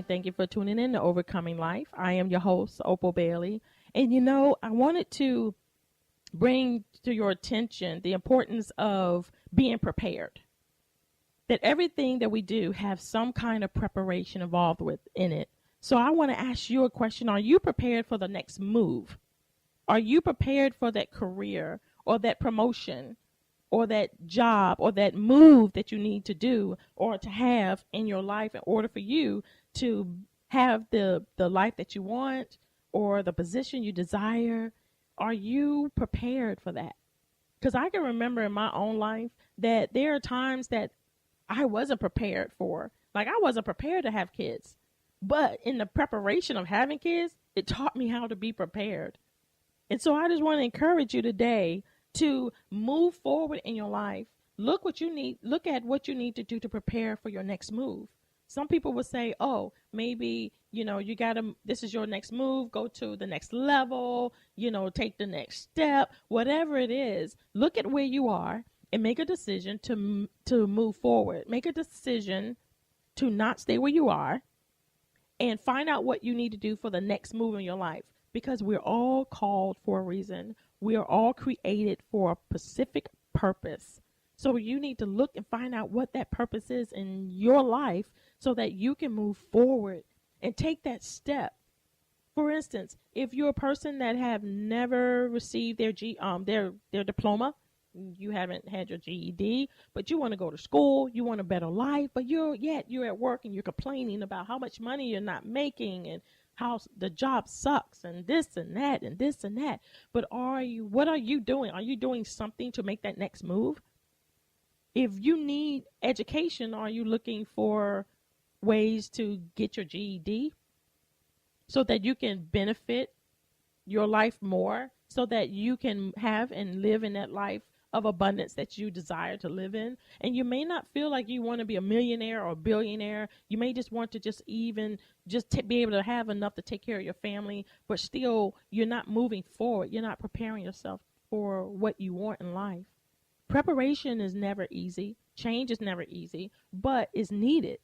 morning. Thank you for tuning in to Overcoming Life. I am your host, Opal Bailey. And I wanted to bring to your attention the importance of being prepared. That everything that we do have some kind of preparation involved in it. So I want to ask you a question. Are you prepared for the next move? Are you prepared for that career or that promotion or that job or that move that you need to do or to have in your life in order for you to have the life that you want or the position you desire? Are you prepared for that? Because I can remember in my own life that there are times that I wasn't prepared for. Like, I wasn't prepared to have kids. But in the preparation of having kids, it taught me how to be prepared. And so I just want to encourage you today to move forward in your life. Look at what you need to do to prepare for your next move. Some people will say, oh, maybe, this is your next move, go to the next level, take the next step, whatever it is. Look at where you are and make a decision to move forward. Make a decision to not stay where you are and find out what you need to do for the next move in your life. Because we're all called for a reason. We are all created for a specific purpose. So you need to look and find out what that purpose is in your life so that you can move forward and take that step. For instance, if you're a person that have never received their diploma, you haven't had your GED, but you want to go to school, you want a better life, but you're at work and you're complaining about how much money you're not making and how the job sucks and this and that and this and that. But what are you doing? Are you doing something to make that next move? If you need education, are you looking for ways to get your GED so that you can benefit your life more, so that you can have and live in that life of abundance that you desire to live in? And you may not feel like you want to be a millionaire or a billionaire. You may just want to be able to have enough to take care of your family, but still you're not moving forward. You're not preparing yourself for what you want in life. Preparation is never easy. Change is never easy, but it's needed.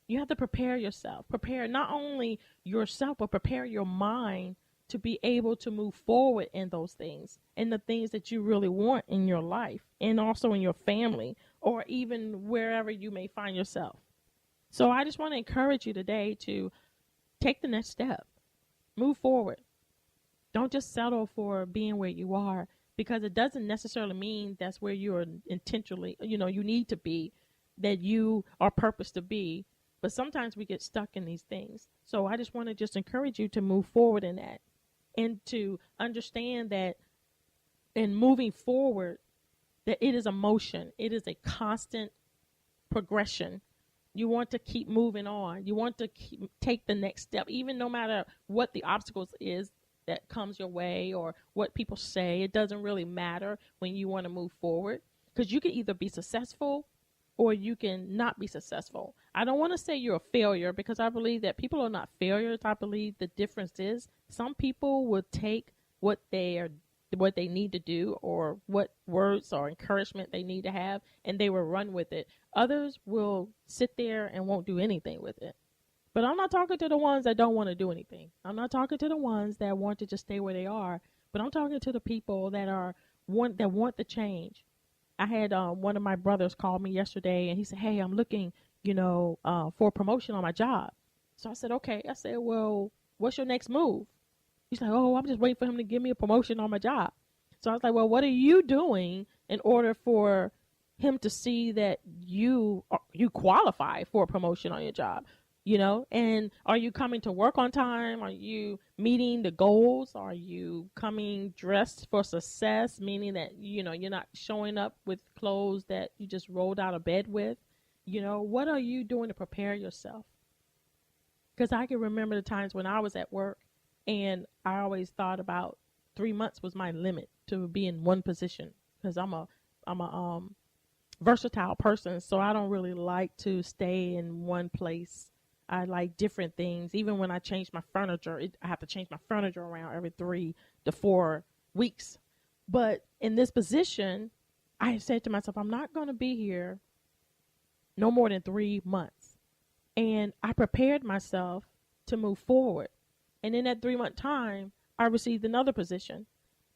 You have to prepare yourself. Prepare not only yourself, but prepare your mind to be able to move forward in those things and the things that you really want in your life and also in your family or even wherever you may find yourself. So I just want to encourage you today to take the next step. Move forward. Don't just settle for being where you are, because it doesn't necessarily mean that's where you're intentionally, you need to be, that you are purposed to be. But sometimes we get stuck in these things. So I just want to encourage you to move forward in that. And to understand that in moving forward, that it is a motion. It is a constant progression. You want to keep moving on. You want to take the next step, even no matter what the obstacles is that comes your way or what people say. It doesn't really matter when you want to move forward, because you can either be successful or you can not be successful. I don't want to say you're a failure, because I believe that people are not failures. I believe the difference is some people will take what they need to do or what words or encouragement they need to have, and they will run with it. Others will sit there and won't do anything with it. But I'm not talking to the ones that don't want to do anything. I'm not talking to the ones that want to just stay where they are. But I'm talking to the people that want the change. I had one of my brothers call me yesterday, and he said, hey, I'm looking, for a promotion on my job. So I said, okay. I said, well, what's your next move? He's like, oh, I'm just waiting for him to give me a promotion on my job. So I was like, well, what are you doing in order for him to see that you qualify for a promotion on your job? And are you coming to work on time? Are you meeting the goals? Are you coming dressed for success, meaning that, you're not showing up with clothes that you just rolled out of bed with? What are you doing to prepare yourself? Because I can remember the times when I was at work and I always thought about 3 months was my limit to be in one position, because I'm a versatile person. So I don't really like to stay in one place. I like different things. Even when I change my furniture, I have to change my furniture around every 3 to 4 weeks. But in this position, I said to myself, I'm not going to be here no more than 3 months. And I prepared myself to move forward. And in that 3 month time, I received another position.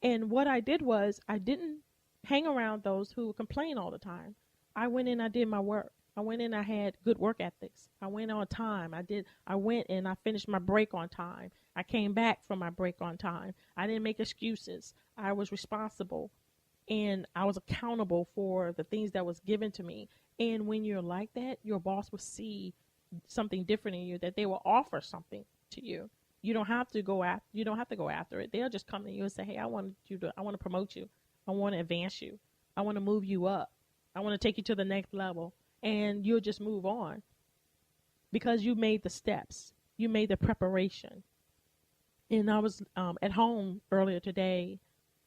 And what I did was I didn't hang around those who complain all the time. I went in, I did my work. I went in, I had good work ethics. I went on time. I went and I finished my break on time. I came back from my break on time. I didn't make excuses. I was responsible and I was accountable for the things that was given to me. And when you're like that, your boss will see something different in you, that they will offer something to you. You don't have to go after it. They'll just come to you and say, "Hey, I want to promote you. I want to advance you. I want to move you up. I want to take you to the next level." And you'll just move on because you made the steps. You made the preparation. And I was at home earlier today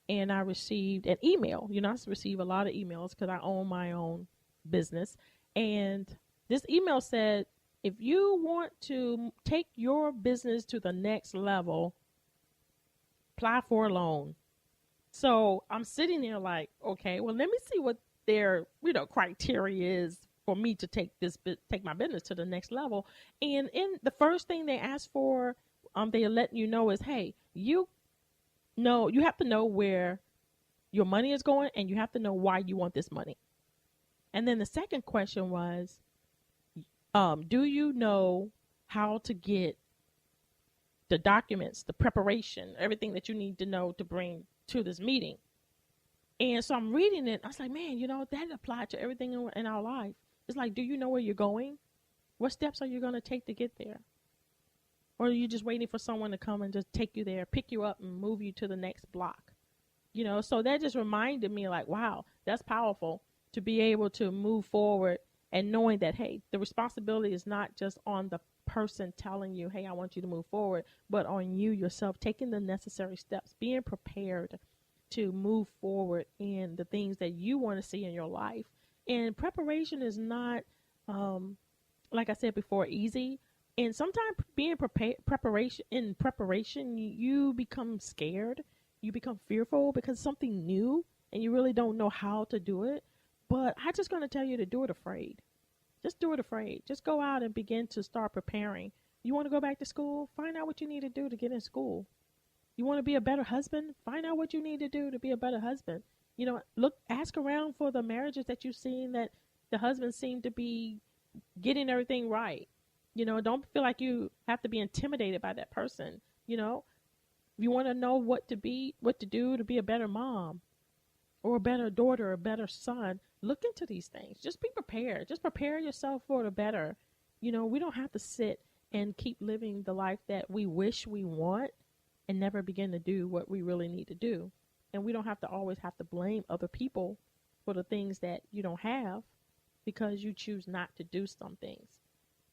and I received an email. I receive a lot of emails because I own my own business. And this email said, if you want to take your business to the next level, apply for a loan. So I'm sitting there like, okay, well, let me see what their criteria is for me to take my business to the next level. And in the first thing they ask for, they're letting you know is, hey, you have to know where your money is going, and you have to know why you want this money. And then the second question was, do you know how to get the documents, the preparation, everything that you need to know to bring to this meeting? And so I'm reading it. I was like, man, that applied to everything in our life. It's like, do you know where you're going? What steps are you going to take to get there? Or are you just waiting for someone to come and just take you there, pick you up and move you to the next block? So that just reminded me like, wow, that's powerful to be able to move forward and knowing that, hey, the responsibility is not just on the person telling you, hey, I want you to move forward, but on you yourself, taking the necessary steps, being prepared to move forward in the things that you want to see in your life. And preparation is not, like I said before, easy. And sometimes being preparation, you become scared, you become fearful because it's something new and you really don't know how to do it. But I'm just going to tell you to do it afraid. Just do it afraid. Just go out and begin to start preparing. You want to go back to school? Find out what you need to do to get in school. You want to be a better husband? Find out what you need to do to be a better husband. Ask around for the marriages that you've seen that the husbands seem to be getting everything right. Don't feel like you have to be intimidated by that person. You want to know what to do to be a better mom or a better daughter, or a better son. Look into these things. Just be prepared. Just prepare yourself for the better. We don't have to sit and keep living the life that we wish we want and never begin to do what we really need to do. And we don't have to always have to blame other people for the things that you don't have because you choose not to do some things.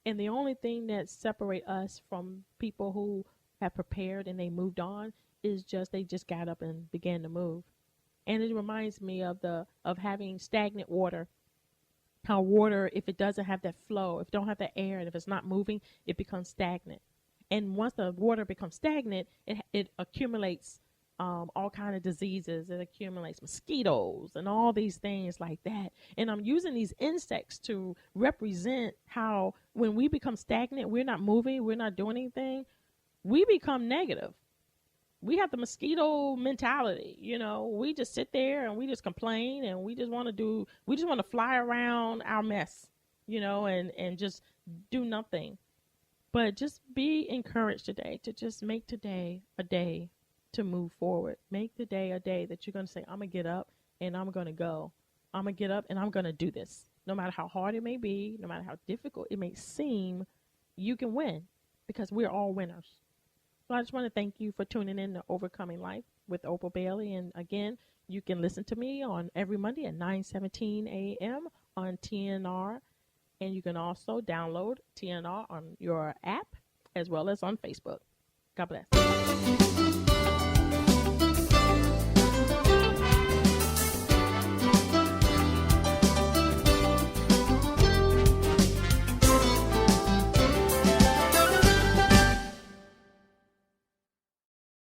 And the only thing that separates us from people who have prepared and they moved on is they just got up and began to move. And it reminds me of having stagnant water. How water, if it doesn't have that flow, if it don't have that air, and if it's not moving, it becomes stagnant. And once the water becomes stagnant, it accumulates all kind of diseases. It accumulates mosquitoes and all these things like that. And I'm using these insects to represent how when we become stagnant, we're not moving, we're not doing anything, we become negative. We have the mosquito mentality, we just sit there and we just complain and we just want to fly around our mess, and just do nothing. But just be encouraged today to just make today a day to move forward. Make today a day that you're going to say, I'm going to get up and I'm going to go. I'm going to get up and I'm going to do this. No matter how hard it may be, no matter how difficult it may seem, you can win because we're all winners. So I just want to thank you for tuning in to Overcoming Life with Opal Bailey. And again, you can listen to me on every Monday at 9:17 a.m. on TNR. And you can also download TNR on your app as well as on Facebook. God bless.